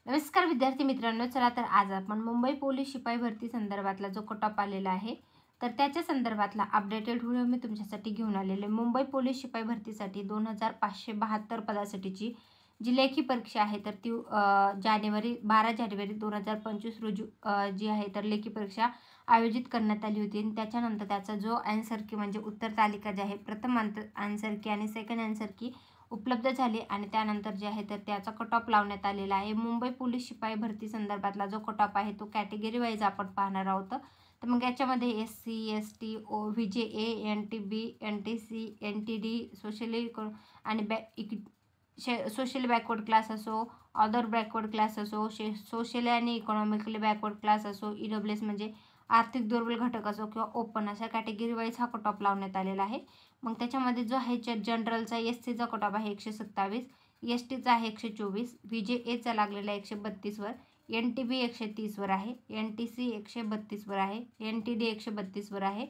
नमस्कार विद्यार्थी मित्रांनो, चला तर आज आपण मुंबई पोलीस शिपाई भरती संदर्भातला जो कट ऑफ आलेला आहे तर त्याच्या संदर्भातला अपडेटेड व्हिडिओ मी तुमच्यासाठी घेऊन आलेले. मुंबई पोलीस शिपाई भरतीसाठी 2572 पदासाठीची जी लेखी परीक्षा आहे तर ती 12 जानेवारी 2025 रोजी जी आहे तर लेखी परीक्षा आयोजित करण्यात आली होती. आणि त्याच्यानंतर त्याचा जो आन्सर की म्हणजे उत्तर तालिका जी आहे, प्रथम आन्सर की आणि सेकंड आन्सर की उपलब्ध झाली आणि त्यानंतर जे आहे तर त्याचा कट ऑफ लावण्यात आलेला आहे. मुंबई पोलीस शिपाई भरती संदर्भातला जो कट ऑफ आहे तो कॅटेगरी वाईज आपण पाहणार आहोत. तर मग याच्यामध्ये SC ST VJA NTB NTC NTD socially आणि सोशली बॅकवर्ड क्लास असो, अदर बॅकवर्ड क्लास असो, सोशली आणि इकॉनॉमिकली बॅकवर्ड क्लास असो, EWS म्हणजे आर्थिक दुर्बल घटक असो किंवा ओपन, अशा कॅटेगरी वाईज हा कट ऑफ लावण्यात आलेला आहे. मग त्याच्यामध्ये जो आहे जनरलचा SCचा कट ऑफ आहे 127, STचा आहे 124, VJAचा लागलेला 132 वर, NTB 130 वर आहे, NTC 132 वर आहे, NTD 132 वर आहे,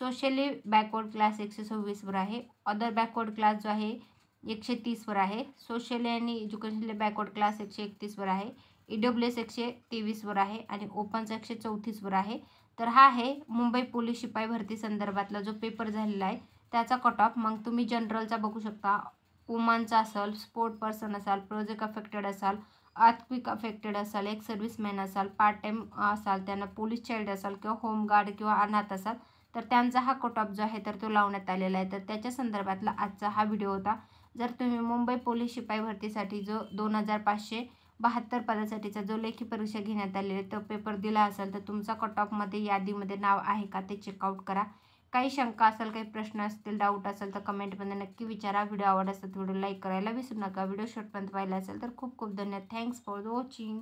सोशली बॅकवर्ड क्लास 126 वर आहे, अदर बॅकवर्ड क्लास जो आहे 130 वर आहे, सोशली आणि एज्युकेशनली बॅकवर्ड क्लास 131 वर आहे, EWS 123 वर आहे आणि ओपनचा 134 वर आहे. तर हा आहे मुंबई पोलीस शिपाई भरती संदर्भातला जो पेपर झालेला आहे त्याचा कट ऑफ. मग तुम्ही जनरलचा बघू शकता, वुमनचा असाल, स्पोर्ट पर्सन असाल, प्रोजेक्ट अफेक्टेड असाल, अर्थक्विक अफेक्टेड असाल, एक सर्व्हिसमॅन असाल, पार्ट टाईम असाल, त्यांना पोलीस चाइल्ड असाल किंवा होमगार्ड किंवा अनाथ असाल तर त्यांचा हा कट ऑफ जो आहे तर तो लावण्यात आलेला आहे. तर त्याच्या संदर्भातला आजचा हा व्हिडिओ होता. जर तुम्ही मुंबई पोलीस शिपाई भरतीसाठी जो 2572 पदासाठीचा जो लेखी परीक्षा घेण्यात आलेली आहे तो पेपर दिला असेल तर तुमचा कट ऑफमध्ये यादीमध्ये नाव आहे का ते चेकआउट करा. काही शंका असेल, काही प्रश्न असतील, डाऊट असेल तर कमेंटमध्ये नक्की विचारा. व्हिडिओ आवडला असेल तर व्हिडिओ लाईक करायला विसरू नका. व्हिडिओ शेवटपर्यंत पाहिला असेल तर खूप खूप धन्यवाद. Thanks for watching.